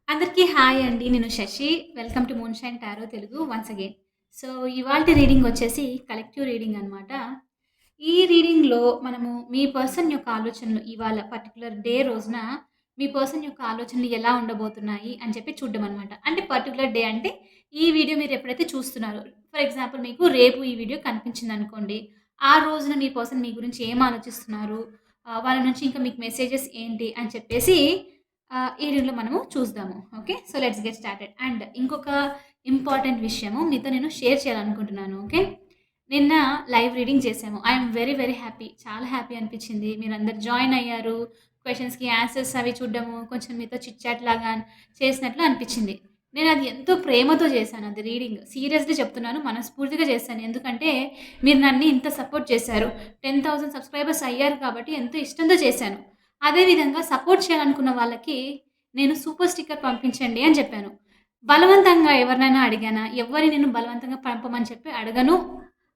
అందరికీ హాయ్ అండి. నేను Sashi. Welcome to Moonshine Tarot Telugu once again. So, ఇవాల్టి రీడింగ్ వచ్చేసి కలెక్టివ్ రీడింగ్ అనమాట. ఈ రీడింగ్‌లో మనము మీ పర్సన్ యొక్క ఆలోచనలు ఇవాళ పర్టిక్యులర్ డే రోజున మీ పర్సన్ యొక్క ఆలోచనలు ఎలా ఉండబోతున్నాయి అని చెప్పి చూడడం అనమాట. అంటే పర్టిక్యులర్ డే అంటే ఈ వీడియో మీరు ఎప్పుడైతే చూస్తున్నారో ఫర్ ఎగ్జాంపుల్ మీకు రేపు ఈ వీడియో కనిపించిందనుకోండి. ఆ రోజున మీ పర్సన్ మీ గురించి ఏం ఆలోచిస్తున్నారు? వాళ్ళ నుంచి ఇంకా మీకు మెసేజెస్ ఏంటి అని చెప్పేసి ఈ రీల్‌లో మనము చూద్దాము. Okay. So, let's get started. And ఇంకొక ఇంపార్టెంట్ విషయము మీతో నేను షేర్ చేయాలనుకుంటున్నాను. ఓకే. నిన్న లైవ్ రీడింగ్ చేసాము. I am very, very happy. చాలా హ్యాపీ అనిపించింది. మీరందరూ జాయిన్ అయ్యారు. క్వెషన్స్‌కి ఆన్సర్స్ అవి చూడడము, కొంచెం మీతో చిట్ చాట్ లాగా చేసినట్లు అనిపించింది. నేనది ఎంతో ప్రేమతో చేశాను అది రీడింగ్. సీరియస్‌గా చెప్తున్నాను. మనస్ఫూర్తిగా చేశాను. ఎందుకంటే మీరు నన్ను ఇంత సపోర్ట్ చేశారు. 10,000 సబ్స్క్రైబర్స్ అయ్యారు కాబట్టి ఎంతో ఇష్టంతో చేశాను. అదే విధంగా సపోర్ట్ చేయాలనుకున్న వాళ్ళకి నేను సూపర్ స్టిక్కర్ పంపించండి అని చెప్పాను. బలవంతంగా ఎవరినైనా అడిగానా? ఎవ్వరిని నేను బలవంతంగా పంపమని చెప్పి అడగను.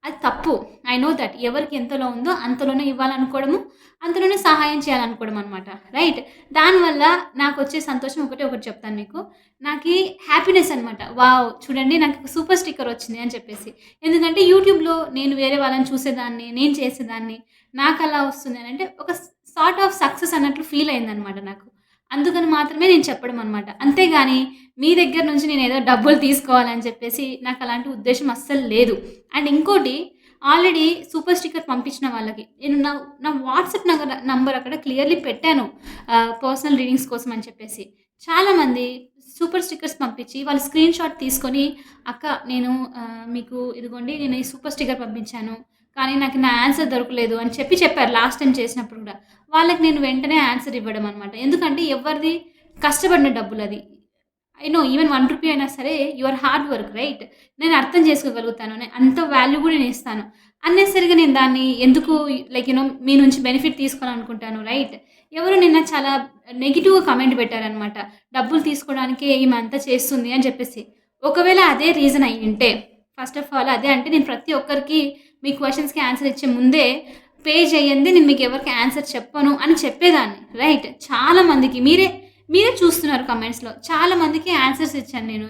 అది తప్పు. I know that. ఎవరికి ఎంతలో ఉందో అంతలోనే ఇవ్వాలనుకోవడము, అంతలోనే సహాయం చేయాలనుకోవడం అనమాట. రైట్. దానివల్ల నాకొచ్చే సంతోషం ఒకటి చెప్తాను మీకు. నాకీ హ్యాపీనెస్ అనమాట. వావ్! చూడండి నాకు సూపర్ స్టిక్కర్ వచ్చింది అని చెప్పేసి. ఎందుకంటే యూట్యూబ్‌లో నేను వేరే వాళ్ళని చూసేదాన్ని, నేను చేసేదాన్ని. నాకలా వస్తుంది అనంటే ఒక సార్ట్ ఆఫ్ సక్సెస్ అన్నట్లు ఫీల్ అయిందనమాట నాకు. అందుకని మాత్రమే నేను చెప్పడం అనమాట. అంతేగాని మీ దగ్గర నుంచి నేనేదో డబ్బులు తీసుకోవాలని చెప్పేసి నాకలాంటి ఉద్దేశ్యం అస్సలు లేదు. అండ్ ఇంకోటి ఆల్రెడీ సూపర్ స్టిక్కర్ పంపించిన వాళ్ళకి నేను నా నా వాట్సాప్ నంబర్ అక్కడ క్లియర్‌లీ పెట్టాను. పర్సనల్ రీడింగ్స్ కోసం అని చెప్పేసి. చాలామంది సూపర్ స్టిక్కర్స్ పంపించి వాళ్ళు స్క్రీన్ షాట్ తీసుకొని, "అక్క నేను మీకు ఇదిగోండి నేను ఈ సూపర్ స్టిక్కర్ పంపించాను. కానీ నాకు నా ఆన్సర్ దొరకలేదు" అని చెప్పారు లాస్ట్ టైమ్ చేసినప్పుడు గూడా. వాళ్ళకి నేను వెంటనే ఆన్సర్ ఇవ్వడం అనమాట. ఎందుకంటే ఎవరిది కష్టపడిన డబ్బులది. ఐ నో ఈవెన్ రూ. 1 అయినా సరే యువర్ హార్డ్ వర్క్ రైట్. నేను అర్థం చేసుకోగలుగుతాను. అంత వాల్యూ కూడా నేనిస్తాను. అన్నెసెసరీగా నేను దాన్ని ఎందుకు లైక్ మీ నుంచి బెనిఫిట్ తీసుకోవాలనుకుంటాను రైట్. ఎవరో నిన్న చాలా నెగెటివ్‌గా కామెంట్ పెట్టారనమాట. డబ్బులు తీసుకోవడానికే ఈమె అంతా చేస్తుంది అని చెప్పేసి. ఒకవేళ అదే రీజన్ అయ్యుంటే ఫస్ట్ ఆఫ్ ఆల్ అదే అంటే నేను ప్రతి ఒక్కరికి మీ క్వెషన్స్‌కి ఆన్సర్ ఇచ్చే ముందే పే చేయందే నేను మీకు ఎవరికీ ఆన్సర్ చెప్పను అని చెప్పేదాన్ని. రైట్. చాలా మందికి మీరే చూస్తున్నారు కమెంట్స్‌లో. చాలా మందికి ఆన్సర్స్ ఇచ్చాను నేను.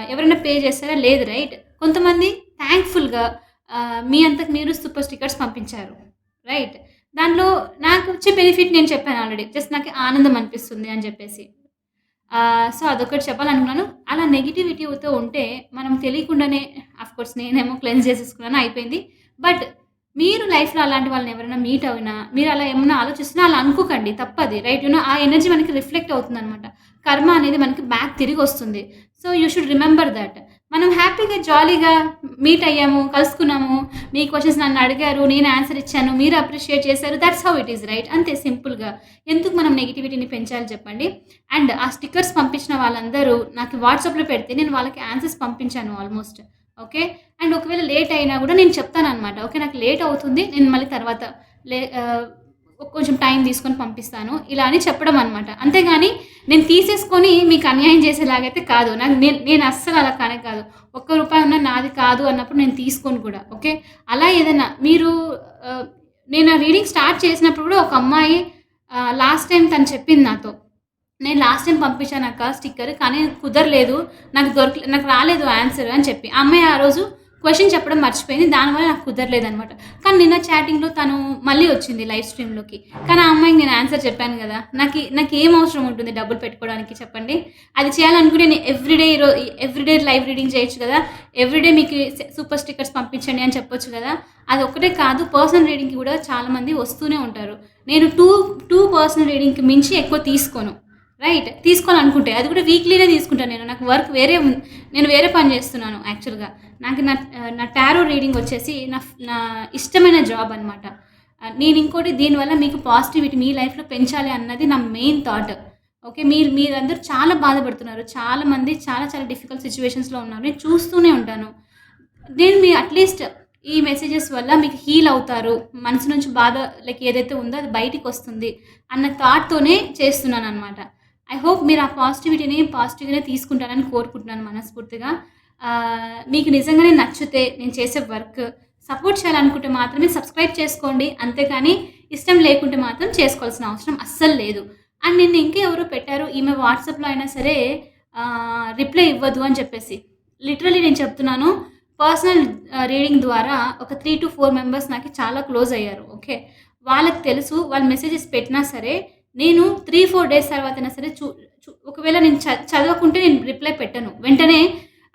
ఎవరైనా పే చేసారా? లేదు రైట్. కొంతమంది థాంక్‌ఫుల్‌గా మీ అంతకు మీరు సూపర్ స్టిక్కర్స్ పంపించారు. రైట్. దాంట్లో నాకొచ్చే బెనిఫిట్ నేను చెప్పాను ఆల్రెడీ. జస్ట్ నాకు ఆనందం అనిపిస్తుంది అని చెప్పేసి. సో, అదొకటి చెప్పాలనుకున్నాను. అలా నెగటివిటీతో ఉంటే మనం తెలియకుండానే ఆఫ్‌కోర్స్ నేనేమో క్లెన్స్ చేసేసుకున్నాను అయిపోయింది. బట్ మీరు లైఫ్‌లో అలాంటి వాళ్ళని ఎవరైనా మీట్ అయినా, మీరు అలా ఏమన్నా ఆలోచిస్తున్నా అలా అనుకోకండి. తప్పది. రైట్. ఆ ఎనర్జీ మనకి రిఫ్లెక్ట్ అవుతుందనమాట. కర్మ అనేది మనకి బ్యాక్ తిరిగొస్తుంది. So, you should remember that. మనం హ్యాపీగా, జాలీగా మీట్ అయ్యాము, కలుసుకున్నాము. మీ క్వెషన్స్ నన్ను అడిగారు. నేను ఆన్సర్ ఇచ్చాను. మీరు అప్రిషియేట్ చేశారు. That's how it is right. అంతే సింపుల్‌గా. ఎందుకు మనం నెగటివిటీని పెంచాలి చెప్పండి? అండ్ ఆ స్టిక్కర్స్ పంపించిన వాళ్ళందరూ నాకు వాట్సాప్‌లో పెడితే నేను వాళ్ళకి ఆన్సర్స్ పంపించాను ఆల్మోస్ట్. ఓకే. అండ్ ఒకవేళ లేట్ అయినా గూడా నేను చెప్తాననమాట. ఓకే. నాకు లేట్ అవుతుంది. నేను మళ్ళీ తర్వాత లే ఆహ్, కొంచెం టైం తీసుకొని పంపిస్తాను. ఇలా అని చెప్పడం అనమాట. అంతేగాని నేను తీసేసుకొని మీకు అన్యాయం చేసేలాగైతే కాదు. నేను అస్సలు అలా కానే కాదు. ఒక్క రూపాయి ఉన్నా నాది కాదు అన్నప్పుడు నేను తీసుకోను కూడా. ఓకే. అలా ఏదైనా మీరు ఆహ్, నేను ఆ రీడింగ్ స్టార్ట్ చేసినప్పుడు గూడా ఒక అమ్మాయి లాస్ట్ టైమ్ తను చెప్పింది నాతో. నేను లాస్ట్ టైమ్ పంపించానక్క స్టిక్కర్. కానీ కుదరలేదు. నాకు రాలేదు ఆన్సర్ అని చెప్పి. ఆ అమ్మాయి ఆ రోజు క్వెషన్ చెప్పడం మర్చిపోయింది. దానివల్ల నాకు కుదరలేదనమాట. కానీ నిన్న చాటింగ్‌లో తను మళ్ళీ వచ్చింది లైవ్ స్ట్రీమ్‌లోకి. కానీ ఆ అమ్మాయికి నేను ఆన్సర్ చెప్పాను గదా! నాకేం అవసరం ఉంటుంది డబ్బులు పెట్టుకోవడానికి చెప్పండి? అది చేయాలనుకుంటే నేను ఎవ్రీడే లైవ్ రీడింగ్ చేయొచ్చు గదా! ఎవ్రీడే మీకు సూపర్ స్టిక్కర్స్ పంపించండి అని చెప్పొచ్చు గదా! అదొక్కటే కాదు పర్సనల్ రీడింగ్‌కి గూడా చాలామంది వస్తూనే ఉంటారు. నేను 2 పర్సనల్ రీడింగ్‌కి మించి ఎక్కువ తీసుకోను. రైట్. తీసుకోవాలనుకుంటే. అది కూడా వీక్లీనే తీసుకుంటాను నేను. నాకు వర్క్ నేను వేరే పని చేస్తున్నాను యాక్చువల్‌గా. నాకు నా టారో రీడింగ్ వచ్చేసి నా ఇష్టమైన జాబ్ అనమాట. నేనింకోటి దీనివల్ల మీకు పాజిటివిటీ మీ లైఫ్‌లో పెంచాలి అన్నది నా మెయిన్ థాట్. ఓకే. మీరందరూ చాలా బాధపడుతున్నారు. చాలా మంది చాలా చాలా డిఫికల్ట్ సిట్యుయేషన్స్‌లో ఉన్నారు. నేను చూస్తూనే ఉంటాను. మీ అట్‌లీస్ట్ ఈ మెసేజెస్ వల్ల మీకు హీల్ అవుతారు. మనసు నుంచి బాధ లైక్ ఏదైతే ఉందో అది బయటికొస్తుంది అన్న థాట్‌తోనే చేస్తున్నాననమాట. ఐ హోప్ మీరు ఆ పాజిటివిటీని పాజిటివ్‌గానే తీసుకుంటారని కోరుకుంటున్నాను మనస్ఫూర్తిగా. మీకు నిజంగానే నచ్చితే నేను చేసే వర్క్ సపోర్ట్ చేయాలనుకుంటే మాత్రమే సబ్స్క్రైబ్ చేసుకోండి. అంతేకానీ ఇష్టం లేకుంటే మాత్రం చేసుకోవాల్సిన అవసరం అస్సలు లేదు. అండ్ నిన్న ఇంకా ఎవరో పెట్టారు, ఈమె వాట్సాప్‌లో అయినా సరే రిప్లై ఇవ్వదు అని చెప్పేసి. లిటరల్లీ నేను చెప్తున్నాను. పర్సనల్ రీడింగ్ ద్వారా ఒక 3-4 మెంబర్స్ నాకి చాలా క్లోజ్ అయ్యారు. ఓకే. వాళ్ళకి తెలుసు వాళ్ళు మెసేజెస్ పెట్టినా సరే, నేను 3, 4 డేస్ తర్వాతైనా సరే చు చు ఒకవేళ నేను చదవకుంటే నేను రిప్లై పెట్టను. వెంటనే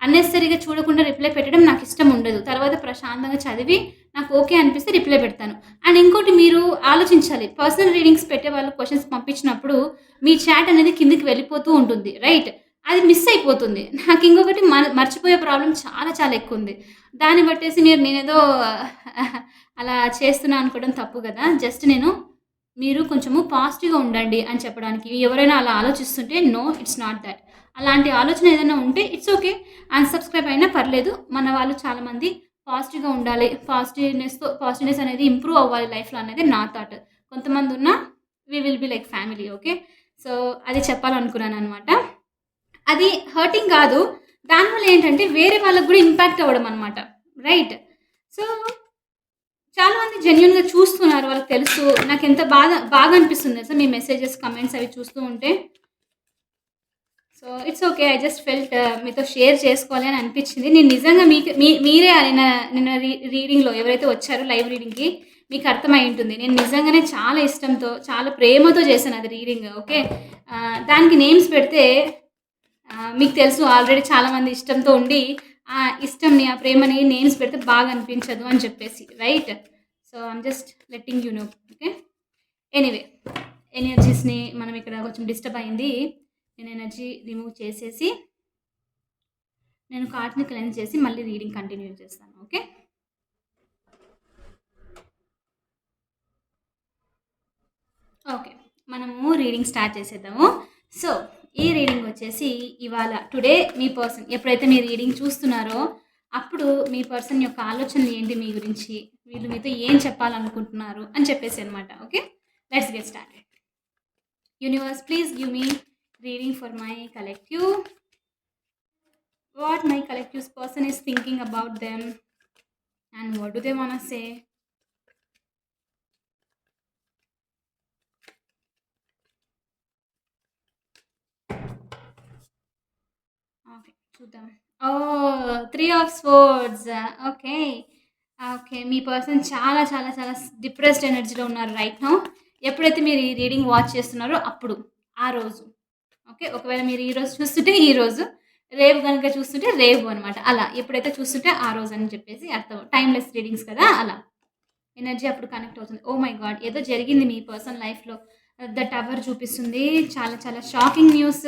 అన్నెసెసరీగా చూడకుండా రిప్లై పెట్టడం నాకిష్టం ఉండదు. తర్వాత ప్రశాంతంగా చదివి నాకు ఓకే అనిపిస్తే రిప్లై పెడతాను. అండ్ ఇంకోటి మీరు ఆలోచించాలి. పర్సనల్ రీడింగ్స్ పెట్టేవాళ్ళు క్వెషన్స్ పంపించినప్పుడు మీ చాట్ అనేది కిందకి వెళ్ళిపోతూ ఉంటుంది. రైట్? అది మిస్ అయిపోతుంది. నాకింకొకటి మర్చిపోయే ప్రాబ్లమ్ చాలా చాలా ఎక్కువుంది. దాన్ని బట్టేసి నేనేదో అలా చేస్తున్నా అనుకోవడం తప్పు గదా! జస్ట్ మీరు కొంచెము పాజిటివ్‌గా ఉండండి అని చెప్పడానికి. ఎవరైనా అలా ఆలోచిస్తుంటే నో, ఇట్స్ నాట్ థట్. అలాంటి ఆలోచన ఏదైనా ఉంటే ఇట్స్ ఓకే. అన్‌సబ్‌స్క్రైబ్ అయినా పర్లేదు. మన వాళ్ళు చాలామంది పాజిటివ్‌గా ఉండాలి. పాజిటివ్‌నెస్ అనేది ఇంప్రూవ్ అవ్వాలి లైఫ్‌లో అనేది నా థాట్. కొంతమందున్నా we will be like family. Okay. So, అది చెప్పాలనుకున్నాననమాట. అది హర్టింగ్ గాదు. దానివల్ల ఏంటంటే వేరే వాళ్ళకి గూడా ఇంపాక్ట్ అవ్వడం అనమాట. రైట్? సో, చాలా మంది జెన్యూన్‌గా చూస్తున్నారు. వాళ్ళకి తెలుసు. నాకెంత బాగా అనిపిస్తుంది తెలుసా మీ మెసేజెస్, కామెంట్స్ అవి చూస్తూ ఉంటే. So, it's okay. I just felt మీతో షేర్ చేసుకోవాలి అని అనిపిచ్చింది. నేను నిజంగా మీకు మీరే నిన్న రీడింగ్‌లో ఎవరైతే వచ్చారో లైవ్ రీడింగ్‌కి మీకు అర్థమై ఉంటుంది. నేను నిజంగానే చాలా ఇష్టంతో, చాలా ప్రేమతో చేశాను అది రీడింగ్. ఓకే. దానికి నేమ్స్ పెడితే మీకు తెలుసు ఆల్రెడీ చాలామంది ఇష్టంతో ఉండి, ఆ ఇష్టంని, ఆ ప్రేమని నేమ్స్ పెడితే బాగా అనిపించదు అని చెప్పేసి. Right? So, I'm just letting you know. Okay. Anyway ఎనర్జీస్‌ని మనం ఇక్కడ కొంచెం డిస్టర్బ్ అయింది. నేను ఎనర్జీ రిమూవ్ చేసేసి, నేను కార్డ్‌ని క్లెన్స్ చేసి మళ్ళీ రీడింగ్ కంటిన్యూ చేస్తాను. ఓకే. ఓకే. మనము రీడింగ్ స్టార్ట్ చేసేద్దాము. సో, ఈ రీడింగ్ వచ్చేసి ఇవాళ టుడే మీ పర్సన్ ఎప్పుడైతే మీరు రీడింగ్ చూస్తున్నారో, అప్పుడు మీ పర్సన్ యొక్క ఆలోచనలు ఏంటి మీ గురించి? వీళ్ళు మీతో ఏం చెప్పాలనుకుంటున్నారు అని చెప్పేసి అనమాట. Okay. Let's get started. Universe please give me reading for my collective. What my collective's person is thinking about them and what do they want to say. Okay, చూద్దాం. ఓహ్! 3 of swords. Okay. Okay. Me person చాలా చాలా చాలా depressed ఎనర్జీలో ఉన్నారు right now. ఎప్పుడైతే మీరు ఈ reading watch చేస్తున్నారో అప్పుడు, ఆ రోజు. ఓకే. ఒకవేళ మీరు ఈరోజు చూస్తుంటే ఈరోజు, రేపు గనుక చూస్తుంటే రేపు అనమాట. అలా ఎప్పుడైతే చూస్తుంటే ఆ రోజు అని చెప్పేసి అర్థం. టైమ్‌లెస్ రీడింగ్స్ కదా! అలా. ఎనర్జీ అప్పుడు కనెక్ట్ అవుతుంది. Oh my God! ఏదో జరిగింది మీ పర్సన్ లైఫ్‌లో. ద టవర్ చూపిస్తుంది. చాలా చాలా shocking news.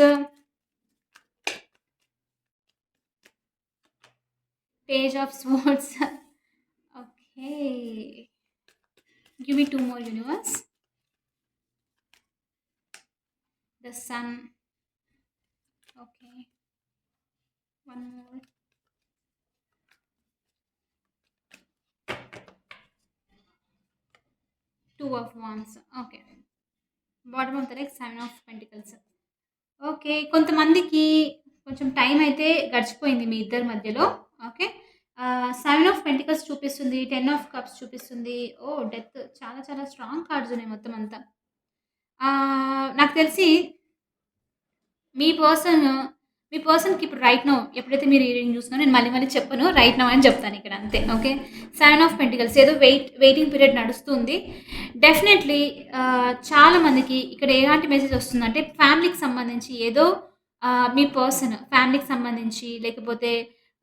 Page of swords. Okay. Give me 2 more universe. The sun. Okay. 1 more. Two of wands. Okay. Bottom of the deck 7 of pentacles. Okay. కొంతమందికి కొంచెం time అయితే గడిచిపోయింది మీ ఇద్దరి మధ్యలో. ఓకే. 7 ఆఫ్ పెంటికల్స్ చూపిస్తుంది. 10 ఆఫ్ కప్స్ చూపిస్తుంది. ఓహ్! Death. చాలా చాలా స్ట్రాంగ్ కార్డ్స్ ఉన్నాయి మొత్తం అంతా. నాకు తెలిసి మీ పర్సన్ మీ పర్సన్‌కి ఇప్పుడు రైట్ నౌ ఎప్పుడైతే మీరు ఈ రీడింగ్ చూస్తున్నారో నేను మళ్ళీ మళ్ళీ చెప్పను. రైట్ నౌ అని చెప్తాను ఇక్కడ అంతే. ఓకే. 7 ఆఫ్ పెంటికల్స్ ఏదో వెయిటింగ్ పీరియడ్ నడుస్తుంది. డెఫినెట్‌లీ చాలా మందికి ఇక్కడ ఎలాంటి మెసేజ్ వస్తుందంటే ఫ్యామిలీకి సంబంధించి ఏదో మీ పర్సన్ ఫ్యామిలీకి సంబంధించి లేకపోతే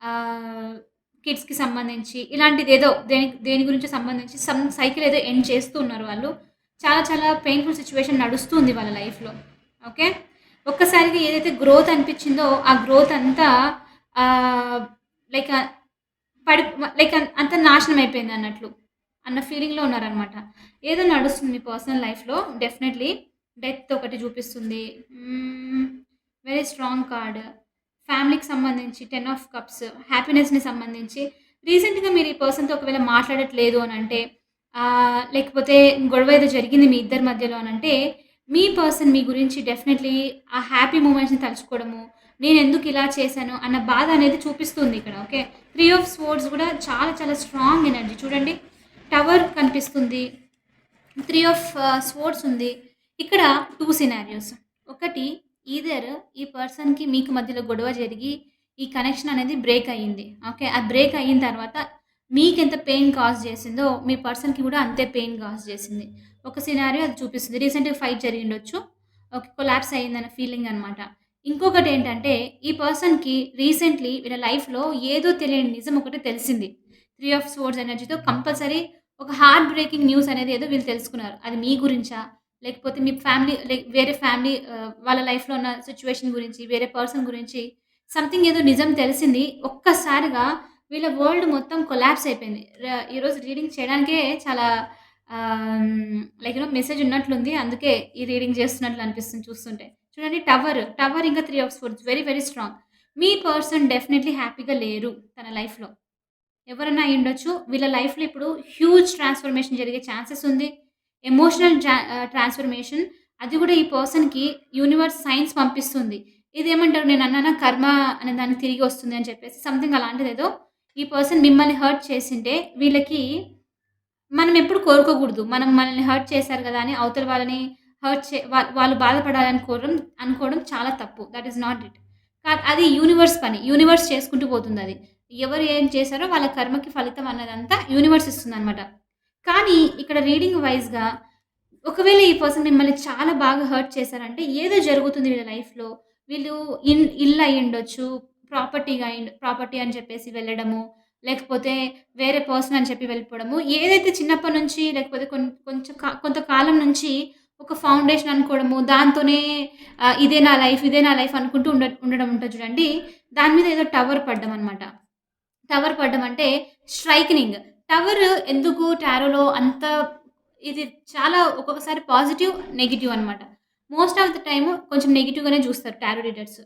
ఆహ్, కిడ్స్‌కి సంబంధించి ఇలాంటిదేదో దేని గురించో సంబంధించి సమ్ సైకిల్ ఏదో ఎండ్ చేస్తూ ఉన్నారు వాళ్ళు. చాలా చాలా పెయిన్‌ఫుల్ సిట్యుయేషన్ నడుస్తుంది వాళ్ళ లైఫ్‌లో. ఓకే. ఒక్కసారిగా ఏదైతే గ్రోత్ అనిపించిందో, ఆ గ్రోత్ అంతా ఆహ్, లైక్ పడి లైక్ అంతా నాశనం అయిపోయిందన్నట్లు. అన్న ఫీలింగ్‌లో ఉన్నారనమాట. ఏదో నడుస్తుంది మీ పర్సనల్ లైఫ్‌లో డెఫినెట్‌లీ. డెత్ ఒకటి చూపిస్తుంది. Very strong card. ఫ్యామిలీకి సంబంధించి 10 ఆఫ్ కప్స్, హ్యాపీనెస్‌ని సంబంధించి రీసెంట్‌గా మీరు ఈ పర్సన్‌తో ఒకవేళ మాట్లాడట్లేదు అనంటే, లేకపోతే గొడవ ఏదో జరిగింది మీ ఇద్దరి మధ్యలో అనంటే, మీ పర్సన్ మీ గురించి డెఫినెట్‌లీ ఆ హ్యాపీ మూమెంట్స్‌ని తలుచుకోవడము, నేనెందుకు ఇలా చేశాను అన్న బాధ అనేది చూపిస్తుంది ఇక్కడ. ఓకే. 3 ఆఫ్ స్వర్డ్స్ కూడా చాలా చాలా స్ట్రాంగ్ ఎనర్జీ. చూడండి టవర్ కనిపిస్తుంది. 3 ఆఫ్ స్వర్డ్స్ ఉంది. ఇక్కడ 2 సినారియోస్. ఒకటి ఈదర్ ఈ పర్సన్‌కి మీకు మధ్యలో గొడవ జరిగి, ఈ కనెక్షన్ అనేది బ్రేక్ అయింది. ఓకే. ఆ బ్రేక్ అయిన తర్వాత మీకెంత పెయిన్ కాజ్ చేసిందో, మీ పర్సన్‌కి కూడా అంతే పెయిన్ కాజ్ చేసింది. ఒక సినారియో అది చూపిస్తుంది. రీసెంట్‌గా ఫైట్ జరిగిండొచ్చు. ఓకే. కొలాప్స్ అయిందన్న ఫీలింగ్ అనమాట. ఇంకొకటేంటంటే, ఈ పర్సన్‌కి రీసెంట్‌లీ వీళ్ళ లైఫ్‌లో ఏదో తెలియని నిజం ఒకటి తెలిసింది. 3 ఆఫ్ స్వర్డ్స్ ఎనర్జీతో కంపల్సరీ ఒక హార్ట్ బ్రేకింగ్ న్యూస్ అనేది ఏదో వీళ్ళు తెలుసుకున్నారు. అది మీ గురించా? లేకపోతే మీ ఫ్యామిలీ వేరే ఫ్యామిలీ వాళ్ళ లైఫ్‌లో ఉన్న సిట్యుయేషన్ గురించి, వేరే పర్సన్ గురించి సంథింగ్ ఏదో నిజం తెలిసింది. ఒక్కసారిగా వీళ్ళ వరల్డ్ మొత్తం కొలాప్స్ అయిపోయింది. ఈరోజు రీడింగ్ చేయడానికే చాలా లైక్ మెసేజ్ ఉన్నట్లుంది. అందుకే ఈ రీడింగ్ చేస్తున్నట్లు అనిపిస్తుంది చూస్తుంటే. చూడండి టవర్ ఇంకా 3 of swords very very strong. Me person definitely హ్యాపీగా లేరు తన లైఫ్‌లో. ఎవరన్నా అయ్యుండొచ్చు. వీళ్ళ లైఫ్‌లో ఇప్పుడు హ్యూజ్ ట్రాన్స్‌ఫర్మేషన్ జరిగే ఛాన్సెస్ ఉంది. ఎమోషనల్ ట్రాన్స్‌ఫర్మేషన్ అది గూడా ఈ పర్సన్‌కి యూనివర్స్ సైన్స్ పంపిస్తుంది. ఇదేమంటారు నేనన్నానా కర్మ అనే దానికి తిరిగి వస్తుంది అని చెప్పేసి సంథింగ్ అలాంటిదేదో ఈ పర్సన్ మిమ్మల్ని హర్ట్ చేసుంటే వీళ్ళకి మనం ఎప్పుడు కోరుకోకూడదు. మనం మనల్ని హర్ట్ చేశారు గదా! అని అవతల వాళ్ళని హర్ట్ చే వాళ్ళు బాధపడాలని అనుకోవడం చాలా తప్పు. That is not it. అది యూనివర్స్ పని. యూనివర్స్ చేసుకుంటూ పోతుందది. ఎవరు ఏం చేశారో వాళ్ళ కర్మకి ఫలితం అన్నదంతా యూనివర్స్ ఇస్తుందనమాట. కానీ ఇక్కడ రీడింగ్ వైస్‌గా ఒకవేళ ఈ పర్సన్ మిమ్మల్ని చాలా బాగా హర్ట్ చేశారంటే ఏదో జరుగుతుంది వీళ్ళ లైఫ్‌లో. వీళ్ళు ఇల్లు అయ్యుండొచ్చు. ప్రాపర్టీ అని చెప్పేసి వెళ్ళడము. లేకపోతే వేరే పర్సన్ అని చెప్పి వెళ్ళిపోవడము. ఏదైతే చిన్నప్పటి నుంచి లేకపోతే కొంతకాలం నుంచి ఒక ఫౌండేషన్ అనుకోవడము. దాంతోనే ఇదే నా లైఫ్ అనుకుంటూ ఉండడం ఉంటది చూడండి. దాని మీద ఏదో టవర్ పడ్డం అనమాట. టవర్ పడ్డం అంటే స్ట్రైకనింగ్. టవర్ ఎందుకు టారోలో అంత ఇది చాలా ఒక్కొక్కసారి పాజిటివ్, నెగెటివ్ అనమాట. మోస్ట్ ఆఫ్ ద టైమ్ కొంచెం నెగెటివ్‌గానే చూస్తారు టారో రీడర్స్.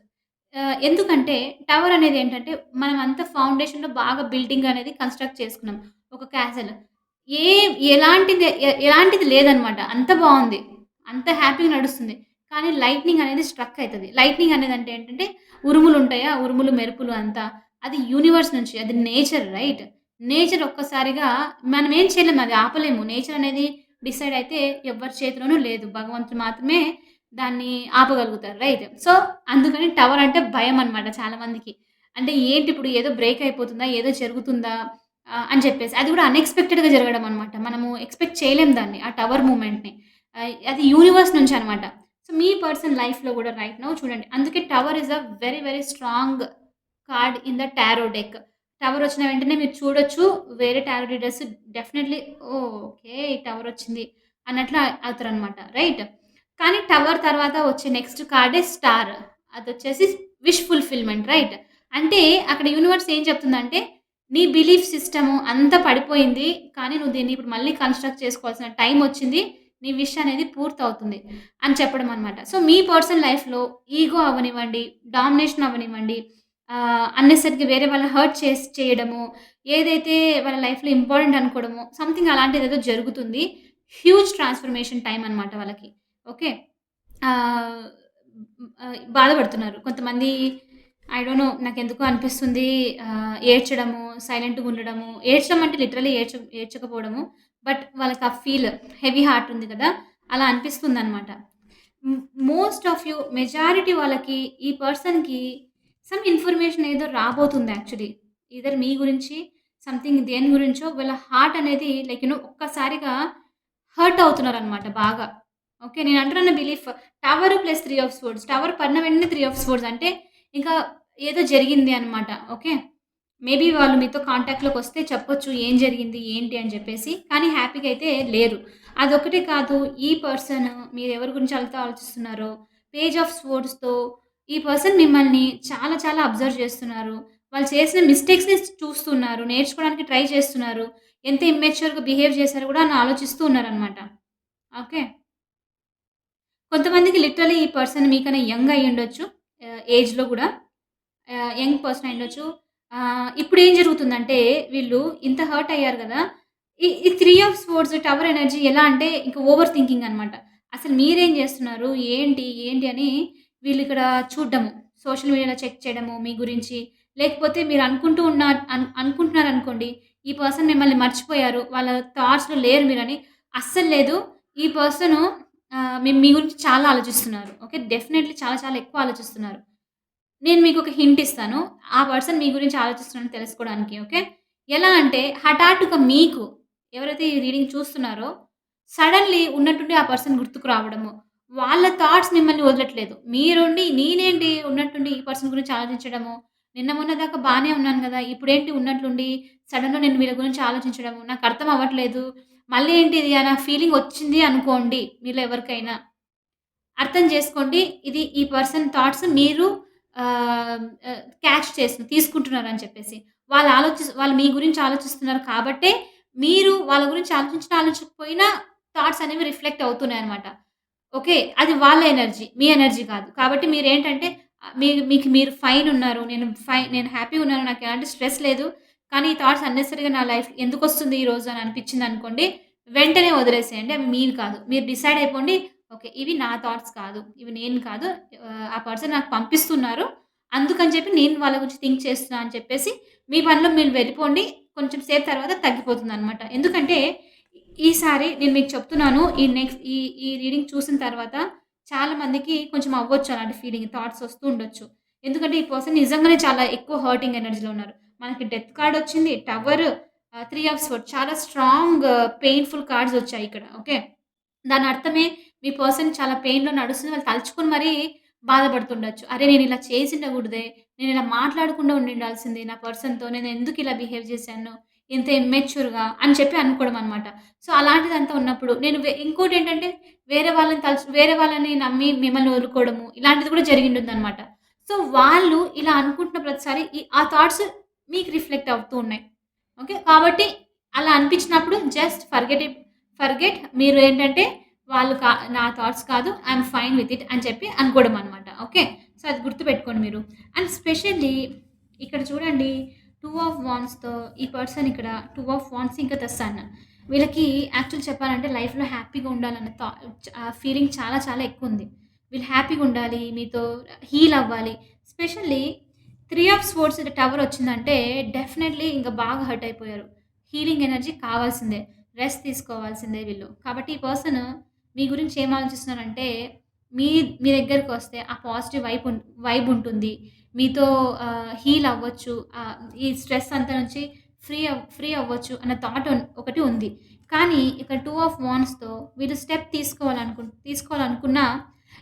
ఎందుకంటే టవర్ అనేది ఏంటంటే మనం అంతా ఫౌండేషన్‌లో బాగా బిల్డింగ్ అనేది కన్‌స్ట్రక్ట్ చేసుకున్నాం. ఒక క్యాసల్. ఏ ఎలాంటిది లేదనమాట. అంత బావుంది. అంత హ్యాపీగా నడుస్తుంది. కానీ లైట్నింగ్ అనేది స్ట్రక్ అయితది. లైట్నింగ్ అనేది అంటే ఏంటంటే ఉరుములుంటాయా? ఉరుములు, మెరుపులు అంతా. అది యూనివర్స్ నుంచి. అది నేచర్ రైట్? నేచర్ ఒక్కసారిగా మనం ఏం చేయలేము. అది ఆపలేము. నేచర్ అనేది డిసైడ్ అయితే ఎవ్వరి చేతిలోనూ లేదు. భగవంతుడు మాత్రమే దాన్ని ఆపగలుగుతారు. రైట్? సో, అందుకని టవర్ అంటే భయమనమాట చాలా మందికి. అంటే ఏంటి ఇప్పుడు ఏదో బ్రేక్ అయిపోతుందా? ఏదో జరుగుతుందా? అని చెప్పేసి. అది కూడా అన్‌ఎక్స్‌పెక్టెడ్‌గా జరగడం అనమాట. మనము ఎక్స్‌పెక్ట్ చేయలేం దాన్ని. ఆ టవర్ మూవ్‌మెంట్‌ని. అది యూనివర్స్ నుంచనమాట. సో, మీ పర్సన్ లైఫ్‌లో గూడా రైట్ నౌ చూడండి. అందుకే tower is a very very strong card in the tarot deck. Tower వచ్చిన వెంటనే మీరు చూడొచ్చు. వేరే tarot readers definitely oh! Okay. ఈ టవర్ వచ్చింది అన్నట్లు అవుతారనమాట. రైట్? కానీ టవర్ తర్వాత వచ్చే నెక్స్ట్ కార్డే స్టార్. అదొచ్చేసి విష్ ఫుల్‌ఫిల్‌మెంట్ రైట్? అంటే అక్కడ యూనివర్స్ ఏం చెప్తుందంటే, నీ బిలీఫ్ సిస్టమ్ అంతా పడిపోయింది. కానీ నువ్వు దీన్ని ఇప్పుడు మళ్ళీ కన్‌స్ట్రక్ట్ చేసుకోవాల్సిన టైమ్ వచ్చింది. నీ విష్ అనేది పూర్తవుతుంది అని చెప్పడం అనమాట. సో, మీ పర్సనల్ లైఫ్‌లో ఈగో అవ్వనివ్వండి, డామినేషన్ అవ్వనివ్వండి, అన్నెసెసరీగా వేరే వాళ్ళని హర్ట్ చేయడము, ఏదైతే వాళ్ళ లైఫ్‌లో ఇంపార్టెంట్ అనుకోవడమో, సంథింగ్ అలాంటిదేదో జరుగుతుంది. హ్యూజ్ ట్రాన్స్‌ఫర్మేషన్ టైమ్ అనమాట వాళ్ళకి. ఓకే. ఆహ్, బాధపడుతున్నారు. కొంతమంది ఐ డోంట్ నో నాకెందుకో అనిపిస్తుంది ఏడ్చడము, సైలెంట్‌గా ఉండడము. ఏడ్చడం అంటే లిటరల్లీ ఏడ్చకపోవడము. బట్ వాళ్ళకి ఆ ఫీల్ హెవీ హార్ట్ ఉంది కదా! అలా అనిపిస్తుందనమాట. హ్మ్. మోస్ట్ ఆఫ్ యూ మెజారిటీ వాళ్ళకి ఈ పర్సన్‌కి సమ్ ఇన్ఫర్మేషన్ ఏదో రాబోతుంది యాక్చువల్లీ. ఐదర్ మీ గురించి సంథింగ్ దేని గురించో వీళ్ళ హార్ట్ అనేది లైక్ ఒక్కసారిగా హర్ట్ అవుతున్నారనమాట బాగా. ఓకే. నేను అంటున్న belief tower plus 3 of swords. Tower పడిన వెంటనే 3 ఆఫ్ స్వర్డ్స్ అంటే ఇంకా ఏదో జరిగింది అనమాట. ఓకే. మేబీ వాళ్ళు మీతో కాంటాక్ట్‌లోకొస్తే చెప్పొచ్చు ఏం జరిగింది, ఏంటి అని చెప్పేసి. కానీ హ్యాపీగా అయితే లేరు. అదొక్కటే కాదు ఈ పర్సన్ మీరెవరి గురించి ఆలోచిస్తున్నారో పేజ్ ఆఫ్ స్వర్డ్స్‌తో ఈ పర్సన్ మిమ్మల్ని చాలా చాలా అబ్జర్వ్ చేస్తున్నారు. వాళ్ళు చేసిన మిస్టేక్స్‌ని చూస్తున్నారు. నేర్చుకోవడానికి ట్రై చేస్తున్నారు. ఎంత ఇమ్మెచ్యూర్‌గా బిహేవ్ చేశారో కూడా అని ఆలోచిస్తూ ఉన్నారనమాట. ఓకే. కొంతమందికి లిటరల్లీ ఈ పర్సన్ మీకన్నా యంగ్ అయ్యుండొచ్చు. ఏజ్‌లో గూడా. యంగ్ పర్సన్ అయ్యుండొచ్చు. ఇప్పుడేం జరుగుతుందంటే వీళ్ళు ఇంత హర్ట్ అయ్యారు గదా! ఈ 3 ఆఫ్ స్వర్డ్స్ టవర్ ఎనర్జీ ఎలా అంటే ఇంక ఓవర్ థింకింగ్ అనమాట. అసలు మీరేం జేస్తున్నారు? ఏంటి అని వీళ్ళిక్కడ చూడ్డము. సోషల్ మీడియాలో చెక్ చేయడము మీ గురించి. లేకపోతే మీరు అనుకుంటున్నారనుకోండి. ఈ పర్సన్ మిమ్మల్ని మర్చిపోయారు. వాళ్ళ థాట్స్‌లో లేరు మీరని. అస్సలు లేదు. ఈ పర్సను మీ గురించి చాలా ఆలోచిస్తున్నారు. ఓకే. డెఫినైట్‌లీ చాలా చాలా ఎక్కువ ఆలోచిస్తున్నారు. నేను మీకొక హింట్ ఇస్తాను. ఆ పర్సన్ మీ గురించి ఆలోచిస్తున్నారని తెలుసుకోవడానికి. ఓకే. ఎలా అంటే హఠాత్తుగా మీకు ఎవరైతే ఈ రీడింగ్ చూస్తున్నారో సడెన్‌లీ ఉన్నట్టుండి ఆ పర్సన్ గుర్తుకు రావడము. వాళ్ళ థాట్స్ మిమ్మల్ని వదలట్లేదు. మీరుండి నేనేంటి ఉన్నట్టుండి ఈ పర్సన్ గురించి ఆలోచించడము. నిన్న మొన్న దాకా బానే ఉన్నాను గదా! ఇప్పుడేంటి ఉన్నట్లుండి సడెన్‌గా నేను వీళ్ళ గురించి ఆలోచించడము. నాకర్థం అవ్వట్లేదు. మళ్ళీ ఏంటి ఇది అన్న ఫీలింగ్ వచ్చింది అనుకోండి మీలో ఎవరికైనా. అర్థం చేసుకోండి. ఇది ఈ పర్సన్ థాట్స్ మీరు ఆహ్, క్యాచ్ తీసుకుంటున్నారని చెప్పేసి. వాళ్ళు మీ గురించి ఆలోచిస్తున్నారు కాబట్టే, మీరు వాళ్ళ గురించి ఆలోచించినా, ఆలోచించకపోయినా థాట్స్ అనేవి రిఫ్లెక్ట్ అవుతున్నాయన్నమాట. ఓకే. అది వాళ్ళ ఎనర్జీ. మీ ఎనర్జీ కాదు. కాబట్టి మీరేంటంటే మీకు మీరు ఫైన్ ఉన్నారు. నేను హ్యాపీగా ఉన్నాను. నాకు ఎలాంటి స్ట్రెస్ లేదు. కానీ ఈ థాట్స్ అన్నెసెసరీగా నా లైఫ్ ఎందుకొస్తుంది ఈరోజు అని అనిపించిందనుకోండి, వెంటనే వదిలేసేయండి. అవి మీవి కాదు. మీరు డిసైడ్ అయిపోండి. ఓకే. ఇవి నా థాట్స్ కాదు. ఇవి నేను కాదు. ఆ పర్సన్ నాకు పంపిస్తున్నారు. అందుకని చెప్పి నేను వాళ్ళ గురించి థింక్ చేస్తున్నా అని చెప్పేసి మీ పనిలో మీరు వెళ్ళిపోండి. కొంచెం సేపు తర్వాత తగ్గిపోతుందనమాట. ఎందుకంటే ఈసారి నేను మీకు చెప్తున్నాను. ఈ ఈ రీడింగ్ చూసిన తర్వాత చాలా మందికి కొంచెం అవ్వచ్చు అలాంటి ఫీలింగ్. థాట్స్ వస్తూ ఉండొచ్చు. ఎందుకంటే ఈ పర్సన్ నిజంగానే చాలా ఎక్కువ హర్టింగ్ ఎనర్జీలో ఉన్నారు. మనకి డెత్ కార్డ్ వచ్చింది. టవర్, 3 ఆఫ్ స్వర్డ్స్ చాలా స్ట్రాంగ్ పెయిన్‌ఫుల్ కార్డ్స్ వచ్చాయి ఇక్కడ. ఓకే. దాని అర్థమే మీ పర్సన్ చాలా పెయిన్‌లో నడుస్తుంది. వాళ్ళు తలుచుకొని మరీ బాధపడుతుండొచ్చు. అరే! నేనిలా చేసుండకూడదే. నేనిలా మాట్లాడకుండా ఉండిండాల్సిందే నా పర్సన్‌తో. నేనెందుకిలా బిహేవ్ చేశాను? ఇంత ఇమ్మెచ్యూర్‌గా అని చెప్పి అనుకోవడం అనమాట. సో, అలాంటిదంతా ఉన్నప్పుడు నేను ఇంకోటేంటంటే వేరే వాళ్ళని నమ్మి మిమ్మల్ని వదులుకోవడము ఇలాంటిది కూడా జరిగింటుందనమాట. సో, వాళ్ళు ఇలా అనుకుంటున్న ప్రతిసారి ఆ థాట్స్ మీకు రిఫ్లెక్ట్ అవుతూ ఉన్నాయి. ఓకే. కాబట్టి అలా అనిపించినప్పుడు జస్ట్ ఫర్గెట్ మీరు ఏంటంటే నా థాట్స్ కాదు. ఐయామ్ ఫైన్ విత్ ఇట్ అని చెప్పి అనుకోవడం అనమాట. ఓకే. సో, అది గుర్తుపెట్టుకోండి మీరు. అండ్ స్పెషల్లీ ఇక్కడ చూడండి 2 ఆఫ్ వాండ్స్‌తో ఈ పర్సన్ ఇక్కడ 2 ఆఫ్ వాండ్స్ ఇంకా ద సన్. వీళ్ళకి యాక్చువల్ చెప్పాలంటే లైఫ్‌లో హ్యాపీగా ఉండాలన్న ఫీలింగ్ చాలా చాలా ఎక్కువుంది. వీళ్ళు హ్యాపీగా ఉండాలి. మీతో హీల్ అవ్వాలి. స్పెషల్లీ 3 ఆఫ్ స్వోర్డ్స్ టవర్ వచ్చిందంటే డెఫినైట్‌లీ ఇంక బాగా హర్ట్ అయిపోయారు. హీలింగ్ ఎనర్జీ కావాల్సిందే. రెస్ట్ తీసుకోవాల్సిందే వీళ్ళు. కాబట్టి ఈ పర్సన్ మీ గురించి ఏం ఆలోచిస్తున్నారంటే మీ మీ దగ్గరికొస్తే ఆ పాజిటివ్ వైబ్ ఉంటుంది. మీతో హీల్ అవ్వచ్చు. ఈ స్ట్రెస్ అంతా నుంచి ఫ్రీ అవ్వచ్చు అన్న థాట్ ఒకటి ఉంది. కానీ ఇక్కడ 2 ఆఫ్ వాండ్స్‌తో వీళ్ళు స్టెప్ తీసుకోవాలనుకున్నా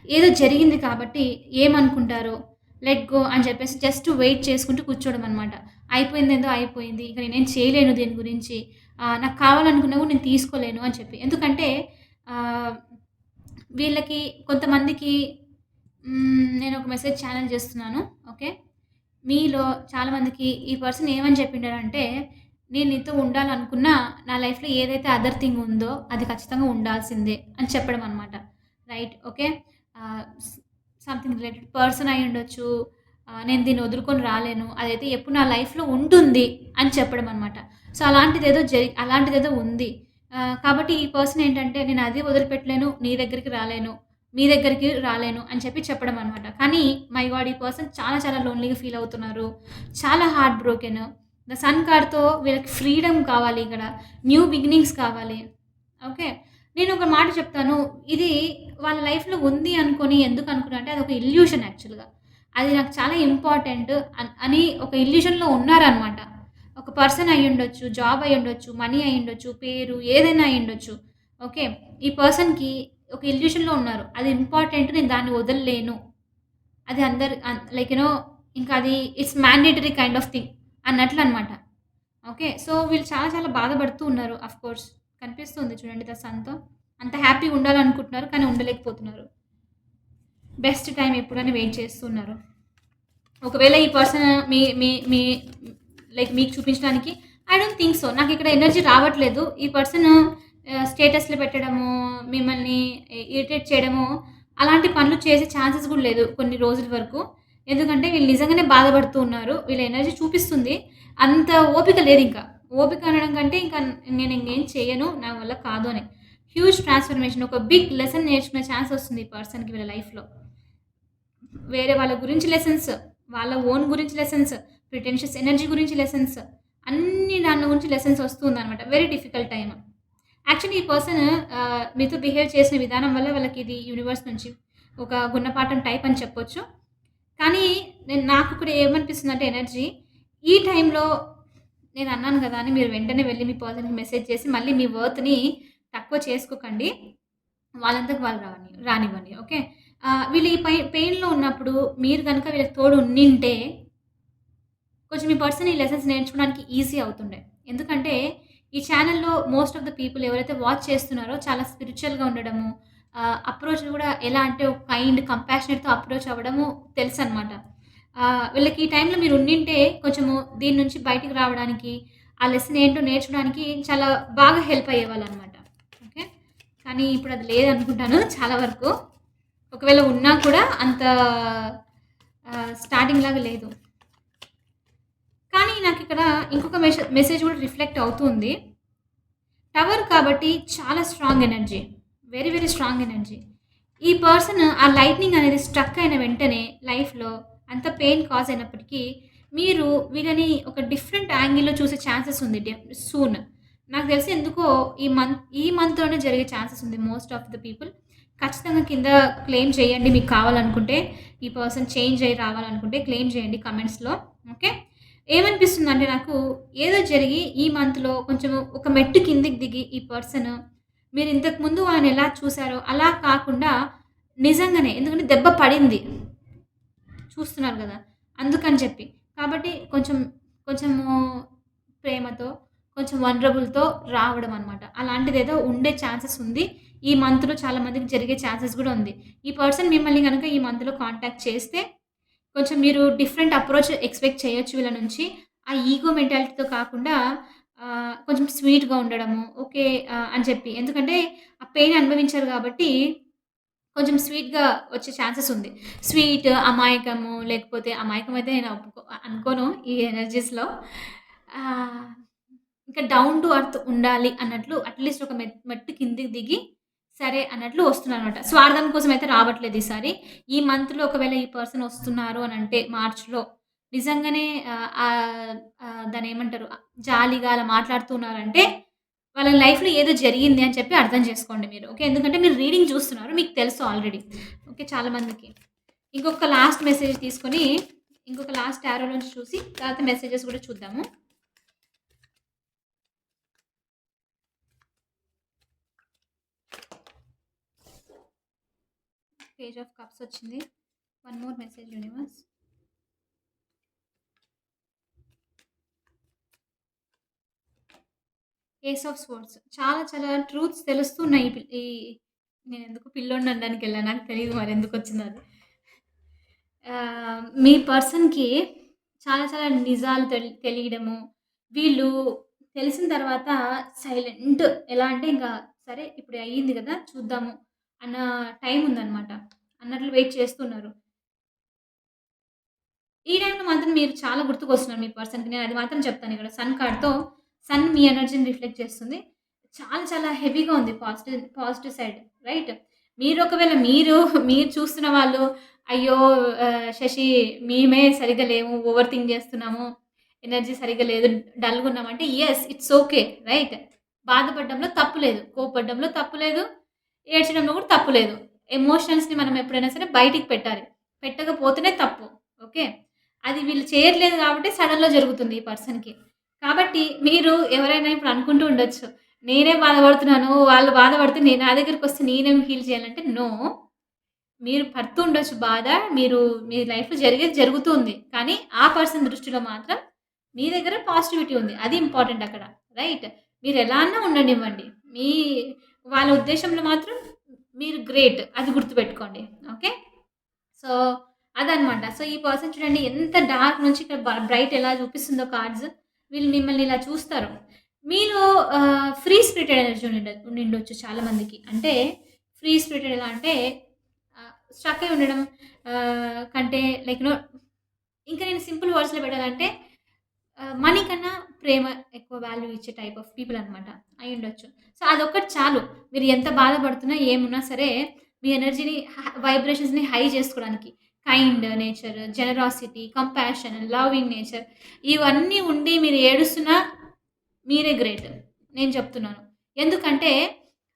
ఏదో జరిగింది కాబట్టి ఏమనుకుంటారో లెట్ గో అని చెప్పేసి జస్ట్ వెయిట్ చేసుకుంటూ కూర్చోవడం అనమాట. అయిపోయిందేదో అయిపోయింది. ఇక నేనేం చేయలేను దీని గురించి. నాకు కావాలనుకున్నా కూడా నేను తీసుకోలేను అని చెప్పి. ఎందుకంటే ఆహ్, వీళ్ళకి కొంతమందికి నేనొక మెసేజ్ ఛానెల్ చేస్తున్నాను. ఓకే. మీలో చాలామందికి ఈ పర్సన్ ఏమని చెప్పిండారంటే, "నేను నీతో ఉండాలనుకున్నా నా లైఫ్‌లో ఏదైతే అదర్ థింగ్ ఉందో అది ఖచ్చితంగా ఉండాల్సిందే" అని చెప్పడం అనమాట. రైట్. ఓకే. ఆహ్, స్ సంథింగ్ రిలేటెడ్ పర్సన్ అయ్యుండొచ్చు. నేను దీన్ని వదులుకొని రాలేను. అదైతే ఎప్పుడు నా లైఫ్‌లో ఉంటుంది అని చెప్పడం అనమాట. సో, అలాంటిదేదో ఉంది. కాబట్టి ఈ పర్సన్ ఏంటంటే, "నేను అది వదిలిపెట్టలేను, నీ దగ్గరికి రాలేను. మీ దగ్గరికి రాలేను" అని చెప్పి చెప్పడం అనమాట. కానీ మై గాడ్! ఈ పర్సన్ చాలా చాలా లోన్‌లీగా ఫీల్ అవుతున్నారు. చాలా హార్ట్ బ్రోకెన్. ద సన్ కార్డ్‌తో వీళ్ళకి ఫ్రీడమ్ కావాలి ఇక్కడ. న్యూ బిగినింగ్స్ కావాలి. ఓకే. నేనొక మాట చెప్తాను. ఇది వాళ్ళ లైఫ్‌లో ఉంది అనుకోని ఎందుకు అనుకున్నా అంటే అదొక ఇల్యూషన్ యాక్చువల్‌గా. అది నాకు చాలా ఇంపార్టెంట్ అని ఒక ఇల్యూషన్‌లో ఉన్నారనమాట. ఒక పర్సన్ అయ్యుండొచ్చు, జాబ్ అయ్యుండొచ్చు, మనీ అయ్యుండొచ్చు, పేరు ఏదైనా అయ్యుండొచ్చు. ఓకే. ఈ పర్సన్‌కి ఒక ఇల్యూషన్‌లో ఉన్నారు. అది ఇంపార్టెంట్. నేను దాన్ని వదలలేను. అది అందరు లైక్ ఇంకా అది it's mandatory kind of thing అన్నట్లనమాట. ఓకే. సో, వీళ్ళు చాలా చాలా బాధపడుతూ ఉన్నారు. కోర్స్ కనిపిస్తుంది చూడండి ద సన్‌తో. అంత హ్యాపీగా ఉండాలనుకుంటున్నారు. కానీ ఉండలేకపోతున్నారు. బెస్ట్ టైమ్ ఎప్పుడని వెయిట్ చేస్తూ ఉన్నారు. ఒకవేళ ఈ పర్సన్ మీ మీ మీ లైక్ మీకు చూపించడానికి ఐ డోంట్ థింక్ సో. నాకిక్కడ ఎనర్జీ రావట్లేదు. ఈ పర్సన్ స్టేటస్‌లు పెట్టడము, మిమ్మల్ని ఇరిటేట్ చేయడము, అలాంటి పనులు చేసే ఛాన్సెస్ కూడా లేదు కొన్ని రోజుల వరకు. ఎందుకంటే వీళ్ళు నిజంగానే బాధపడుతూ ఉన్నారు. వీళ్ళ ఎనర్జీ చూపిస్తుంది. అంత ఓపిక లేదింక. ఓపిక అనడం కంటే ఇంకా నేను ఇంకేం చేయను. నా వల్ల కాదు అని. హ్యూజ్ ట్రాన్స్‌ఫర్మేషన్ ఒక బిగ్ లెసన్ నేర్చుకునే ఛాన్స్ వస్తుంది ఈ పర్సన్‌కి వీళ్ళ లైఫ్‌లో. వేరే వాళ్ళ గురించి లెసన్స్, వాళ్ళ ఓన్ గురించి లెసన్స్, ప్రిటెన్షియస్ ఎనర్జీ గురించి లెసన్స్, అన్ని దాని గురించి లెసన్స్ వస్తూ ఉందనమాట. Very difficult time. యాక్చువల్లీ ఈ పర్సన్ మీతో బిహేవ్ చేసిన విధానం వల్ల వాళ్ళకిది యూనివర్స్ నుంచి ఒక గుణపాఠం టైప్ అని చెప్పొచ్చు. కానీ నాకు ఇక్కడ ఏమనిపిస్తుందంటే ఎనర్జీ, ఈ టైంలో నేనన్నాను గదా! అని మీరు వెంటనే వెళ్లి మీ పర్సన్‌కి మెసేజ్ చేసి మళ్ళీ మీ వర్త్‌ని తక్కువ చేసుకోకండి. వాళ్ళంతకు వాళ్ళు రానివ్వండి. ఓకే. వీళ్ళు ఈ పెయిన్‌లో ఉన్నప్పుడు మీరు గనుక వీళ్ళకి తోడు ఉండింటే కొంచెం మీ పర్సన్ ఈ లెసన్స్ నేర్చుకోవడానికి ఈజీ అవుతుండే. ఎందుకంటే, ఈ ఛానెల్‌లో మోస్ట్ ఆఫ్ ద పీపుల్ ఎవరైతే వాచ్ చేస్తున్నారో చాలా స్పిరిచ్యువల్‌గా ఉండడము, అప్రోచ్ గూడా ఎలా అంటే ఒక కైండ్, కంపాషనేట్‌తో అప్రోచ్ అవ్వడము తెలుసనమాట. వీళ్ళకి ఈ టైంలో మీరు ఉండింటే కొంచెము దీని నుంచి బయటికి రావడానికి, ఆ లెసన్ ఏంటో నేర్చుకోవడానికి చాలా బాగా హెల్ప్ అయ్యేవాళ్ళనమాట. ఓకే. కానీ ఇప్పుడు అది లేదనుకుంటాను చాలా వరకు. ఒకవేళ ఉన్నా కూడా అంత స్టార్టింగ్ లాగా లేదు. కానీ నాకిక్కడ ఇంకొక మెసేజ్ కూడా రిఫ్లెక్ట్ అవుతూ ఉంది. టవర్ కాబట్టి చాలా strong energy. Very, very strong energy. ఈ పర్సన్ ఆ లైట్నింగ్ అనేది స్ట్రక్ అయిన వెంటనే లైఫ్‌లో అంత పెయిన్ కాజ్ అయినప్పటికీ, మీరు వీళ్ళని ఒక డిఫరెంట్ యాంగిల్‌లో చూసే ఛాన్సెస్ ఉంది సూన్. నాకు తెలిసి ఎందుకో ఈ మంత్‌లోనే జరిగే ఛాన్సెస్ ఉంది మోస్ట్ ఆఫ్ ద పీపుల్. ఖచ్చితంగా కింద క్లెయిమ్ చేయండి మీకు కావాలనుకుంటే. ఈ పర్సన్ చేంజ్ అయ్యి రావాలనుకుంటే క్లెయిమ్ చేయండి కామెంట్స్‌లో. ఓకే. ఏమనిపిస్తుందంటే నాకు ఏదో జరిగి ఈ మంత్‌లో కొంచెం ఒక మెట్టు కిందకి దిగి ఈ పర్సన్ మీరు ఇంతకుముందు వాళ్ళని ఎలా చూసారో అలా కాకుండా నిజంగానే ఎందుకంటే దెబ్బ పడింది. చూస్తున్నారు గదా! అందుకని చెప్పి. కాబట్టి కొంచెము ప్రేమతో, కొంచెం వల్నరబుల్‌తో రావడం అనమాట. అలాంటిదేదో ఉండే ఛాన్సెస్ ఉంది. ఈ మంత్‌లో చాలా మందికి జరిగే ఛాన్సెస్ గూడా ఉంది. ఈ పర్సన్ మిమ్మల్ని గనక ఈ మంత్‌లో కాంటాక్ట్ చేస్తే కొంచెం మీరు డిఫరెంట్ అప్రోచ్ ఎక్స్‌పెక్ట్ చేయొచ్చు వీళ్ళ నుంచి. ఆ ఈగో మెంటాలిటీతో కాకుండా కొంచెం స్వీట్‌గా ఉండడము. ఓకే. అని చెప్పి. ఎందుకంటే ఆ పెయిన్ అనుభవించారు గాబట్టి కొంచెం స్వీట్‌గా వచ్చే ఛాన్సెస్ ఉంది. స్వీట్, అమాయకము లేకపోతే అమాయకమైతే నేను అనుకోను ఈ ఎనర్జీస్‌లో. ఆహ్, ఇంకా డౌన్ టు ఎర్త్ ఉండాలి అన్నట్లు అట్‌లీస్ట్ ఒక మెట్టు కిందకి దిగి సరే అన్నట్లు వస్తున్నారనమాట. స్వార్థం కోసం అయితే రావట్లేదు ఈసారి. ఈ మంత్‌లో ఒకవేళ ఈ పర్సన్ వస్తున్నారు అనంటే మార్చ్‌లో నిజంగానే దాన్నేమంటారు జాలీగా అలా మాట్లాడుతున్నారంటే వాళ్ళ లైఫ్‌లో ఏదో జరిగింది అని చెప్పి అర్థం చేసుకోండి మీరు. ఓకే. ఎందుకంటే మీరు రీడింగ్ చూస్తున్నారు. మీకు తెలుసు ఆల్రెడీ. ఓకే. చాలా మందికి. ఇంకొక లాస్ట్ మెసేజ్ తీసుకొని ఇంకొక లాస్ట్ యారో నుంచి చూసి తర్వాత మెసేజెస్ కూడా చూద్దాము. పేజ్ ఆఫ్ కప్స్ వచ్చింది. One more message universe. Ace of swords. చాలా చాలా ట్రూత్స్ తెలుస్తున్నాయి. నేనెందుకు పిల్లోడిని అనడానికెళ్ళా. నాకు తెలీదు మరెందుకొచ్చిందో అది. మీ పర్సన్‌కి చాలా చాలా నిజాలు తెలియడము. వీళ్ళు తెలిసిన తర్వాత సైలెంట్ ఎలా అంటే ఇంకా సరే ఇప్పుడు అయ్యింది గదా! చూద్దాము అన్న టైం ఉందనమాట. అన్నట్లు వెయిట్ చేస్తున్నారు. ఈ టైంలో మాత్రం మీరు చాలా గుర్తుకొస్తున్నారు మీ పర్సన్‌కి. నేనది మాత్రం చెప్తానిక్కడ. సన్ కార్డ్‌తో సన్ మీ ఎనర్జీని రిఫ్లెక్ట్ చేస్తుంది. చాలా చాలా హెవీగా ఉంది పాజిటివ్ సైడ్. రైట్? ఒకవేళ మీరు చూస్తున్న వాళ్ళు అయ్యో! శశి మేమే సరిగ్గా లేము. ఓవర్ థింక్ చేస్తున్నాము. ఎనర్జీ సరిగ్గా లేదు. డల్‌గున్నామంటే యెస్. It's okay. రైట్? బాధపడడంలో తప్పు లేదు. కోప్పడడంలో తప్పు లేదు. ఏడ్చడంలో కూడా తప్పు లేదు. ఎమోషన్స్‌ని మనం ఎప్పుడైనా సరే బయటికి పెట్టాలి. పెట్టకపోతేనే తప్పు. ఓకే. అది వీళ్ళు చేయట్లేదు కాబట్టి సడెన్‌లో జరుగుతుంది ఈ పర్సన్‌కి. కాబట్టి మీరు ఎవరైనా ఇప్పుడు అనుకుంటూ ఉండొచ్చు. నేనే బాధపడుతున్నాను. వాళ్ళు బాధపడితే నా దగ్గరికొస్తే నేనేం హీల్ చేయాలంటే నో. మీరు పడుతూ ఉండొచ్చు బాధ. మీ లైఫ్‌లో జరిగేది జరుగుతుంది. కానీ ఆ పర్సన్ దృష్టిలో మాత్రం మీ దగ్గర పాజిటివిటీ ఉంది. అది ఇంపార్టెంట్ అక్కడ. రైట్? మీరు ఎలా అన్నా ఉండనివ్వండి. మీ వాళ్ళ ఉద్దేశంలో మాత్రం మీరు గ్రేట్. అది గుర్తుపెట్టుకోండి. ఓకే. సో, అదనమాట. సో, ఈ పర్సన్ చూడండి ఎంత డార్క్ నుంచి ఇక్కడ బ్రైట్ ఎలా చూపిస్తుందో కార్డ్స్. వీళ్ళు మిమ్మల్ని ఇలా చూస్తారు. మీలో ఫ్రీ స్పిరిటెడ్ ఎనర్జీ ఉండిండొచ్చు చాలా మందికి. అంటే ఫ్రీ స్పిరిటెడ్ ఎలా అంటే స్ట్రక్ అయి ఉండడం కంటే లైక్ ఇంకా నేను సింపుల్ వర్డ్స్‌లో పెట్టాలంటే మనీ కన్నా ప్రేమ ఎక్కువ వాల్యూ ఇచ్చే టైప్ ఆఫ్ పీపుల్ అనమాట. అయ్యుండొచ్చు. సో, అదొక్కటి చాలు. మీరు ఎంత బాధపడుతున్నా, ఏమున్నా సరే, మీ ఎనర్జీని వైబ్రేషన్స్‌ని హై చేసుకోవడానికి. Kind nature, generosity, compassion, loving nature ఇవన్నీ ఉండి మీరు ఏడుస్తున్నా మీరే గ్రేట్. నేను చెప్తున్నాను. ఎందుకంటే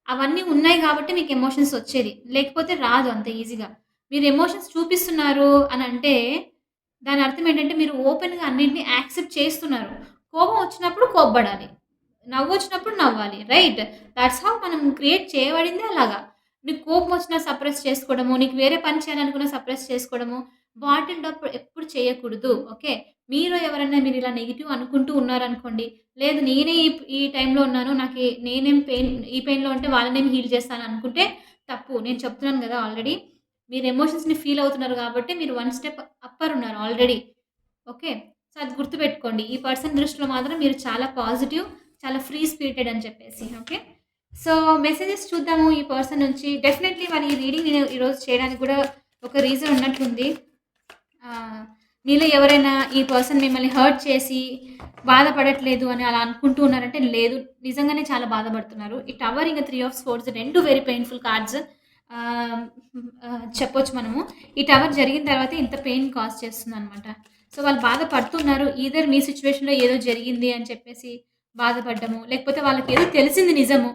అవన్నీ ఉన్నాయి గాబట్టి మీకు ఎమోషన్స్ వచ్చేది. లేకపోతే రాదు అంత ఈజీగా. మీరు ఎమోషన్స్ చూపిస్తున్నారు అనంటే దాని అర్థం ఏంటంటే మీరు ఓపెన్‌గా అన్నిటిని యాక్సెప్ట్ చేస్తున్నారు. కోపం వచ్చినప్పుడు కోప్పడాలి. నవ్వొచ్చినప్పుడు నవ్వాలి. రైట్? థాట్స్ హౌ మనం క్రియేట్ చేయబడిందే అలాగా. నీకు కోపం వచ్చినా సప్రెస్ చేసుకోవడము, నీకు వేరే పని చేయాలనుకున్నా సప్రెస్ చేసుకోవడము, బాటిల్డ్ అప్ ఎప్పుడు చేయకూడదు. ఓకే. మీరు ఎవరైనా మీరిలా నెగెటివ్ అనుకుంటూ ఉన్నారనుకోండి, లేదు నేనే ఈ టైంలో ఉన్నాను. నేనేం ఈ పెయిన్‌లో ఉంటే వాళ్ళనేమి హీల్ చేస్తాను అనుకుంటే తప్పు. నేను చెప్తున్నాను గదా! ఆల్రెడీ. మీరు ఎమోషన్స్‌ని ఫీల్ అవుతున్నారు గాబట్టి మీరు వన్ స్టెప్ అప్పర్ ఉన్నారు ఆల్రెడీ. ఓకే. సో, అది గుర్తుపెట్టుకోండి. ఈ పర్సన్ దృష్టిలో మాత్రం మీరు చాలా పాజిటివ్, చాలా ఫ్రీ స్పిరిటెడ్ అని చెప్పేసి. ఓకే. సో, మెసేజెస్ చూద్దాము ఈ పర్సన్ నుంచి. డెఫినైట్‌లీ మరి ఈ రీడింగ్ నేను ఈరోజు చేయడానికి కూడా ఒక రీజన్ ఉన్నట్లుంది. మీలో ఎవరైనా ఈ పర్సన్ మిమ్మల్ని హర్ట్ చేసి బాధపడట్లేదు అని అలా అనుకుంటూ ఉన్నారంటే లేదు. నిజంగానే చాలా బాధపడుతున్నారు. ఈ టవర్ ఇంక 3 of swords 2 very painful cards. ఆహ్, చెప్పొచ్చు మనము. ఈ టవర్ జరిగిన తర్వాతే ఇంత పెయిన్ కాజ్ చేస్తుందనమాట. సో, వాళ్ళు బాధపడుతున్నారు. ఈథర్ మీ సిట్యుయేషన్‌లో ఏదో జరిగింది అని చెప్పేసి బాధపడ్డము, లేకపోతే వాళ్ళకేదో తెలిసింది నిజము.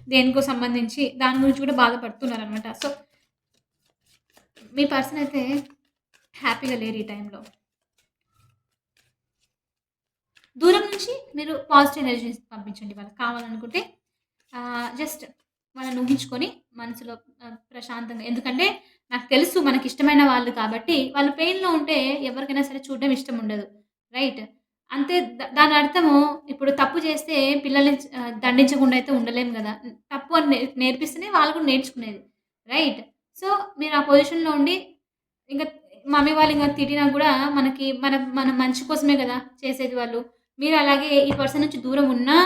దేనికో సంబంధించి దాని గురించి కూడా బాధపడుతున్నారనమాట. సో, మీ పర్సన్ అయితే హ్యాపీగా లేరు ఈ టైంలో. దూరం నుంచి మీరు పాజిటివ్ ఎనర్జీస్ పంపించండి వాళ్ళకి కావాలనుకుంటే. జస్ట్ వాళ్ళని ఊహించుకొని మనసులో ప్రశాంతంగా, ఎందుకంటే నాకు తెలుసు మనకిష్టమైన వాళ్ళు కాబట్టి, వాళ్ళు పెయిన్‌లో ఉంటే ఎవరికైనా సరే చూడడం ఇష్టం ఉండదు. రైట్? అంతే దాని అర్థము ఇప్పుడు తప్పు చేస్తే పిల్లల్ని దండించకుండా అయితే ఉండలేము గదా! తప్పు అని నేర్పిస్తేనే వాళ్ళు కూడా నేర్చుకునేది. రైట్? సో, మీరు ఆ పొజిషన్‌లో ఉండి ఇంక మమ్మీ వాళ్ళు ఇంక తిట్టినా గూడా మన మన మంచి కోసమే గదా చేసేది వాళ్ళు. మీరు అలాగే ఈ పర్సన్ నుంచి దూరం ఉన్నా,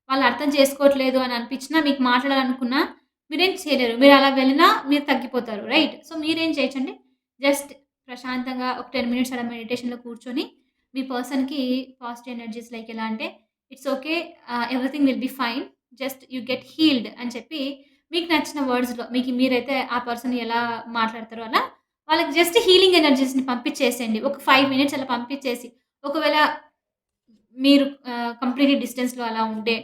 వాళ్ళు అర్థం చేసుకోవట్లేదు అని అనిపించినా, మీకు మాట్లాడాలనుకున్నా మీరేం చేయలేరు. మీరు అలా వెళ్ళినా మీరు తగ్గిపోతారు. రైట్? సో, మీరేం చేయొచ్చంటే జస్ట్ ప్రశాంతంగా ఒక 10 మినిట్స్ అలా మెడిటేషన్‌లో కూర్చొని మీ పర్సన్‌కి పాజిటివ్ ఎనర్జీస్ లైక్ ఎలా అంటే it's okay. Everything will be fine. Just you get healed అని చెప్పి మీకు నచ్చిన వర్డ్స్‌లో మీరైతే ఆ పర్సన్ ఎలా మాట్లాడతారో అలా వాళ్ళకి జస్ట్ హీలింగ్ ఎనర్జీస్‌ని పంపించేసేయండి. ఒక 5 మినిట్స్ అలా పంపించేసి, ఒకవేళ మీరు కంప్లీట్‌లీ డిస్టెన్స్‌లో అలా ఉంటే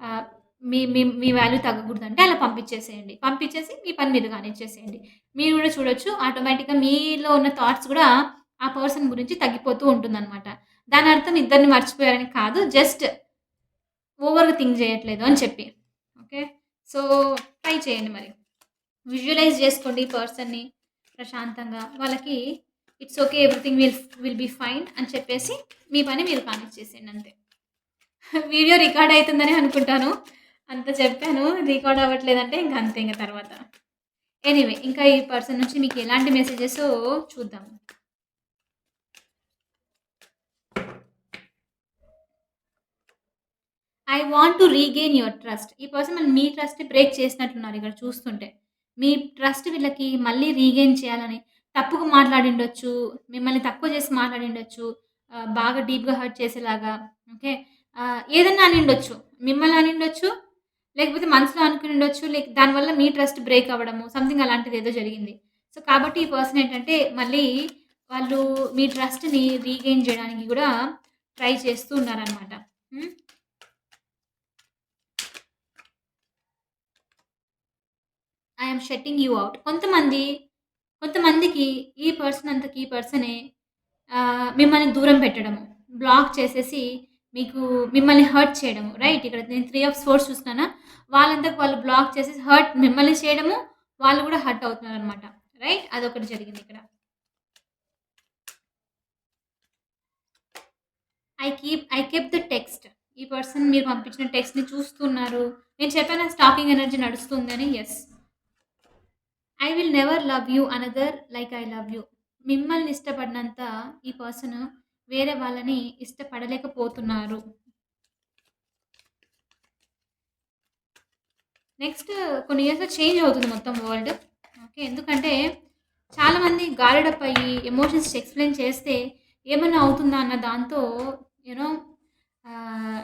ఆహ్, మీ వాల్యూ తగ్గకూడదంటే అలా పంపించేసేయండి. పంపించేసి మీ పని మీరు కానిచ్చేసేయండి. మీరు గూడా చూడొచ్చు ఆటోమేటిక్‌గా మీలో ఉన్న థాట్స్ గూడా ఆ పర్సన్ గురించి తగ్గిపోతూ ఉంటుందనమాట. దాని అర్థం ఇద్దరిని మర్చిపోయారని కాదు. జస్ట్ ఓవర్‌గా థింక్ చేయట్లేదు అని చెప్పి. ఓకే. సో, ట్రై చేయండి మరి. విజువలైజ్ చేసుకోండి ఈ పర్సన్‌ని ప్రశాంతంగా. వాళ్ళకి it's okay. Everything will be fine అని చెప్పేసి మీ పని మీరు కానిచ్చేసేయండి అంతే. వీడియో రికార్డ్ అయితుందనే అనుకుంటాను. అంత చెప్పాను. రికార్డ్ అవ్వట్లేదంటే ఇంక అంతే ఇంక తర్వాత. ఎనీవే ఇంకా ఈ పర్సన్ నుంచి మీకు ఎలాంటి మెసేజెసో చూద్దాం. I want to regain your trust. ఈ పర్సన్ మీ ట్రస్ట్‌ని బ్రేక్ చేసినట్లున్నారు ఇక్కడ చూస్తుంటే. మీ ట్రస్ట్ వీళ్ళకి మళ్ళీ రీగెయిన్ చేయాలని తప్పుగా మాట్లాడిండొచ్చు. మిమ్మల్ని తక్కువ చేసి మాట్లాడిండొచ్చు. బాగా డీప్‌గా హర్ట్ చేసేలాగా. ఓకే. ఏదన్నా అనిండొచ్చు. మిమ్మల్ని అనిండొచ్చు. లేకపోతే మనసులో అనుకునుండొచ్చు. దానివల్ల మీ ట్రస్ట్ బ్రేక్ అవ్వడము. సంథింగ్ అలాంటిదేదో జరిగింది. సో, కాబట్టి ఈ పర్సన్ ఏంటంటే మళ్ళీ వాళ్ళు మీ ట్రస్ట్‌ని రీగెయిన్ చేయడానికి గూడా ట్రై చేస్తూ ఉన్నారనమాట. హ్మ్. I am shutting you out. కొంతమందికి ఈ పర్సనే మిమ్మల్ని దూరం పెట్టడము. బ్లాక్ చేసేసి మిమ్మల్ని హర్ట్ చేయడము. రైట్? ఇక్కడ నేను 3 ఆఫ్ సోర్స్ చూస్తున్నానా? వాళ్ళంతకు వాళ్ళు బ్లాక్ చేసేసి మిమ్మల్ని చేయడము, వాళ్ళు గూడా హర్ట్ అవుతున్నారనమాట. రైట్? అదొకటి జరిగిందిక్కడ. I kept the text. ఈ పర్సన్ మీరు పంపించిన టెక్స్ట్‌ని చూస్తున్నారు. నేను చెప్పానా స్టాకింగ్ ఎనర్జీ నడుస్తుందని. Yes. I will never love you another like I love you. మిమ్మల్ని ఇష్టపడినంత ఈ పర్సన్ వేరే వాళ్ళని ఇష్టపడలేకపోతున్నారు. నెక్స్ట్ కొన్ని ఇయర్స్‌లో చేంజ్ అవుతుంది మొత్తం వరల్డ్. ఓకే. ఎందుకంటే చాలామంది గాలిడ్ అప్ అయ్యి ఎమోషన్స్ ఎక్స్‌ప్లెయిన్ చేస్తే ఏమన్నా అవుతుందా అన్న దాంతో యూ నో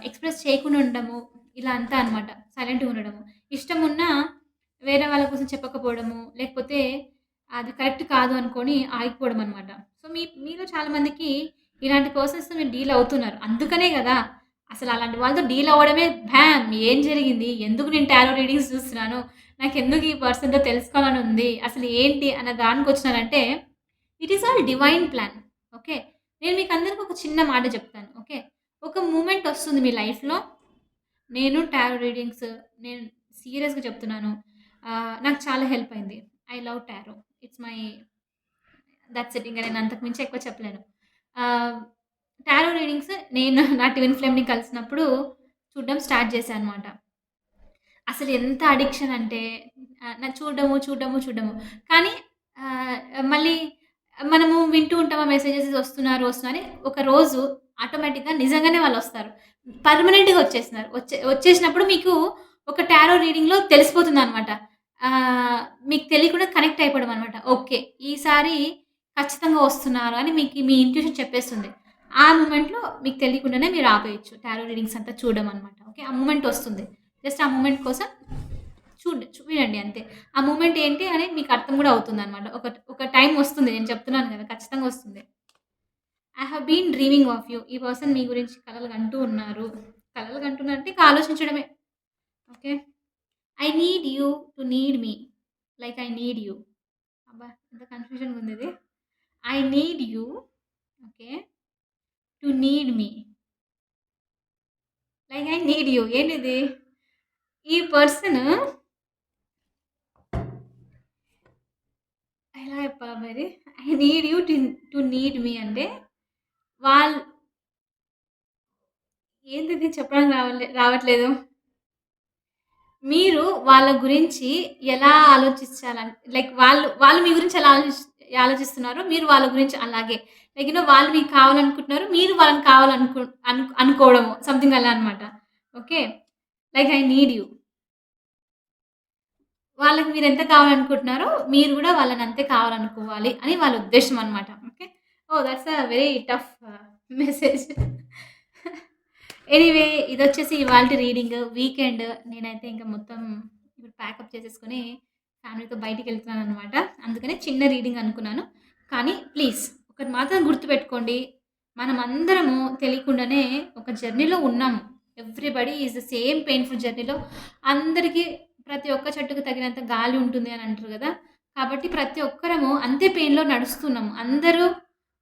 ఎక్స్‌ప్రెస్ చేయకుండా ఉండడము. ఇలా అంతా అనమాట. సైలెంట్‌గా ఉండడము. ఇష్టమున్నా వేరే వాళ్ళ కోసం చెప్పకపోవడము. లేకపోతే అది కరెక్ట్ కాదు అనుకోని ఆగిపోవడం అనమాట. సో, మీలో చాలా మందికి ఇలాంటి పర్సన్స్‌తో మీరు డీల్ అవుతున్నారు. అందుకనే గదా! అసలు అలాంటి వాళ్ళతో డీల్ అవ్వడమే భ్యామ్! ఏం జరిగింది? ఎందుకు నేను టారో రీడింగ్స్ చూస్తున్నాను? నాకెందుకు ఈ పర్సన్‌తో తెలుసుకోవాలని ఉంది? అసలు ఏంటి అన్న దానికొచ్చినానంటే, it is all divine plan. Okay. నేను మీకందరికి ఒక చిన్న మాట చెప్తాను. ఓకే. ఒక మూమెంట్ ఒస్తుంది మీ లైఫ్‌లో. నేను టారో రీడింగ్స్ నేను సీరియస్‌గా చెప్తున్నాను. నాకు చాలా హెల్ప్ అయింది. I love tarot. It's my that's it. ఇంక నేను అంతకు మించి ఎక్కువ చెప్పలేను. ఆహ్, టారో రీడింగ్స్ నేను నా ట్విన్ ఫ్లేమ్‌ని కలిసినప్పుడు చూడడం స్టార్ట్ చేశా అనమాట. అసలు ఎంత అడిక్షన్ అంటే చూడడము. కానీ ఆహ్, మళ్ళీ మనము వింటూ ఉంటామా మెసేజెస్ వస్తున్నారు అని ఒక రోజు ఆటోమేటిక్‌గా నిజంగానే వాళ్ళొస్తారు. పర్మనెంట్‌గా వచ్చేస్తున్నారు. వచ్చేసినప్పుడు మీకు ఒక టారో రీడింగ్‌లో తెలిసిపోతుందనమాట. మీకు తెలియకుండా కనెక్ట్ అయిపోవడం అనమాట. ఓకే. ఈసారి ఖచ్చితంగా వస్తున్నారు అని మీ ఇంట్యూషన్ చెప్పేస్తుంది. ఆ మొమెంట్‌లో మీకు తెలియకుండానే మీరు ఆపేయొచ్చు. టారో రీడింగ్స్ అంతా చూడడం అనమాట. ఓకే. ఆ మొమెంట్ వస్తుంది. జస్ట్ ఆ మూమెంట్ కోసం చూడండి అంతే. ఆ మూమెంట్ ఏంటి అని మీకు అర్థం గూడా అవుతుందనమాట. ఒక టైమ్ వస్తుంది. నేను చెప్తున్నాను గదా! ఖచ్చితంగా వస్తుంది. I have been dreaming of you. ఈ పర్సన్ మీ గురించి కలలు కంటూ ఉన్నారు. కలలు కంటున్నారంటే ఇక ఆలోచించడమే. Okay. I need you to need me. Like I need you. అబ్బా! ఎంత కన్‌ఫ్యూజన్‌గా ఉందిది. I need you okay. To need me. Like I need you. ఏంటిది? ఈ పర్సన్ ఎలా చెప్పాలబ్బా ఇది? I need you to need me అంటే వాళ్ ఏందిది చెప్పడానికి రావట్లేదు. మీరు వాళ్ళ గురించి ఎలా లైక్ వాళ్ళు మీ గురించి ఎలా ఆలోచిస్తున్నారో మీరు వాళ్ళ గురించి అలాగే. లైక్ వాళ్ళు మీకు కావాలనుకుంటున్నారు. మీరు వాళ్ళని అనుకోవడము. సంథింగ్ అలా అన్నమాట. Okay. Like I need you. వాళ్ళకి మీరెంత కావాలనుకుంటున్నారో, మీరు గూడా వాళ్ళని అంతే కావాలనుకోవాలి అని వాళ్ళ ఉద్దేశ్యం అన్నమాట. Okay. Oh! That's a very tough message. Anyway ఇదొచ్చేసి ఇవాల్టి రీడింగ్. వీకెండ్ నేనైతే ఇంక మొత్తం ఇప్పుడు ప్యాకప్ చేసేసుకొని ఫ్యామిలీతో బయటికెళ్తున్నాననమాట. అందుకనే చిన్న రీడింగ్ అనుకున్నాను. కానీ ప్లీజ్ ఒకటి మాత్రం గుర్తుపెట్టుకోండి. మనమందరము తెలియకుండానే ఒక జర్నీలో ఉన్నాము. Everybody is the same painful జర్నీలో అందరికీ ప్రతి ఒక్క చెట్టుకు తగినంత గాలి ఉంటుంది అని అంటారు గదా! కాబట్టి ప్రతి ఒక్కరము అంతే పెయిన్‌లో నడుస్తున్నాము. అందరూ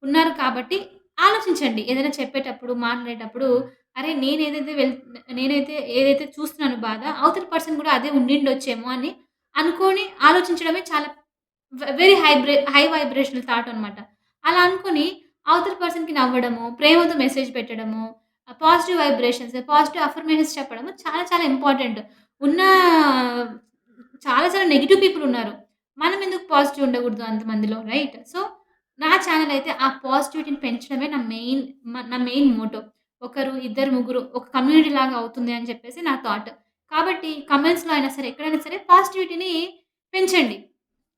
ఉన్నారు కాబట్టి ఆలోచించండి. ఏదైనా చెప్పేటప్పుడు, మాట్లాడేటప్పుడు అరే! నేనైతే ఏదైతే చూస్తున్నానో బాధ, అవతల పర్సన్ గూడా అదే ఉండిండొచ్చేమో అని అనుకోని ఆలోచించడమే చాలా వెరీ హై వైబ్రేషనల్ థాట్ అనమాట. అలా అనుకోని అవతల పర్సన్‌కి నవ్వడము, ప్రేమతో మెసేజ్ పెట్టడము, పాజిటివ్ వైబ్రేషన్స్, పాజిటివ్ అఫర్మేషన్స్ చెప్పడము చాలా చాలా ఇంపార్టెంట్. ఉన్న చాలా చాలా నెగెటివ్ పీపుల్ ఉన్నారు. మనం ఎందుకు పాజిటివ్ ఉండకూడదు అంతమందిలో రైట్? సో, నా ఛానెల్ అయితే ఆ పాజిటివిటీని పెంచడమే నా మెయిన్ మోటో. ఒకరు, ఇద్దరు, ముగ్గురు ఒక కమ్యూనిటీ లాగా అవుతుంది అని చెప్పేసి నా థాట్. కాబట్టి కామెంట్స్‌లో అయినా సరే, ఎక్కడైనా సరే పాజిటివిటీని పెంచండి.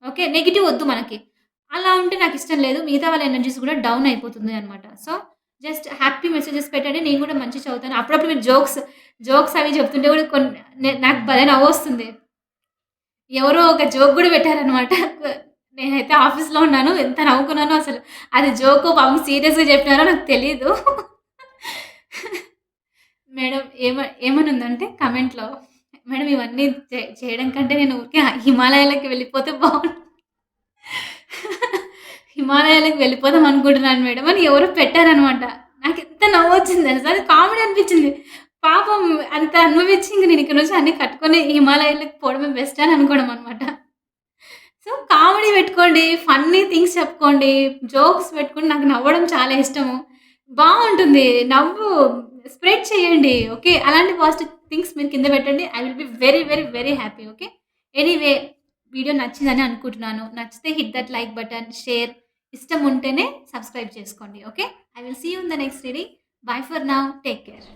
ఓకే. నెగెటివ్ ఒద్దు మనకి. అలా ఉంటే నాకిష్టం లేదు. మిగతా వాళ్ళ ఎనర్జీస్ గూడా డౌన్ అయిపోతుంది అనమాట. సో, జస్ట్ హ్యాపీ మెసేజెస్ పెట్టండి. నేను గూడా మంచిగా చదువుతాను. అప్పుడప్పుడు మీరు జోక్స్ అవి చెప్తుంటే గూడా నాకు భలే నవ్వొస్తుంది. ఎవరో ఒక జోక్ గూడా పెట్టారనమాట. నేనైతే ఆఫీస్‌లో ఉన్నాను. ఎంత నవ్వుకున్నానో అసలు. అది జోకో పాపం సీరియస్‌గా చెప్పినారో నాకు తెలీదు. మేడం ఏమనుందంటే కామెంట్‌లో, "మేడం ఇవన్నీ చేయడం కంటే నేను ఊరికే హిమాలయాలకి వెళ్ళిపోతే హిమాలయాలకు వెళ్ళిపోదాం అనుకుంటున్నాను మేడం" అని ఎవరో పెట్టారనమాట. నాకెంత నవ్వొచ్చింది తెలుసా! అది కామెడీ అనిపించింది. పాపం అంత అనుభవించి ఇంక నేను ఇక్కడి నుంచి అన్నీ కట్టుకొని హిమాలయాలకు పోవడమే బెస్ట్ అని అనుకోవడం అనమాట. సో, కామెడీ పెట్టుకోండి. ఫన్నీ థింగ్స్ చెప్పుకోండి. జోక్స్ పెట్టుకొని నాకు నవ్వడం చాలా ఇష్టము. బావుంటుంది. నవ్వు స్ప్రెడ్ చేయండి. ఓకే. అలాంటి పాజిటివ్ థింగ్స్ మీరు కింద పెట్టండి. I will be very, very, very happy. Okay. Anyway video నచ్చిందని అనుకుంటున్నాను. నచ్చితే hit that like button, share ఇష్టం ఉంటేనే సబ్స్క్రైబ్ చేసుకోండి. Okay. I will see you in the next reading. Bye for now. Take care.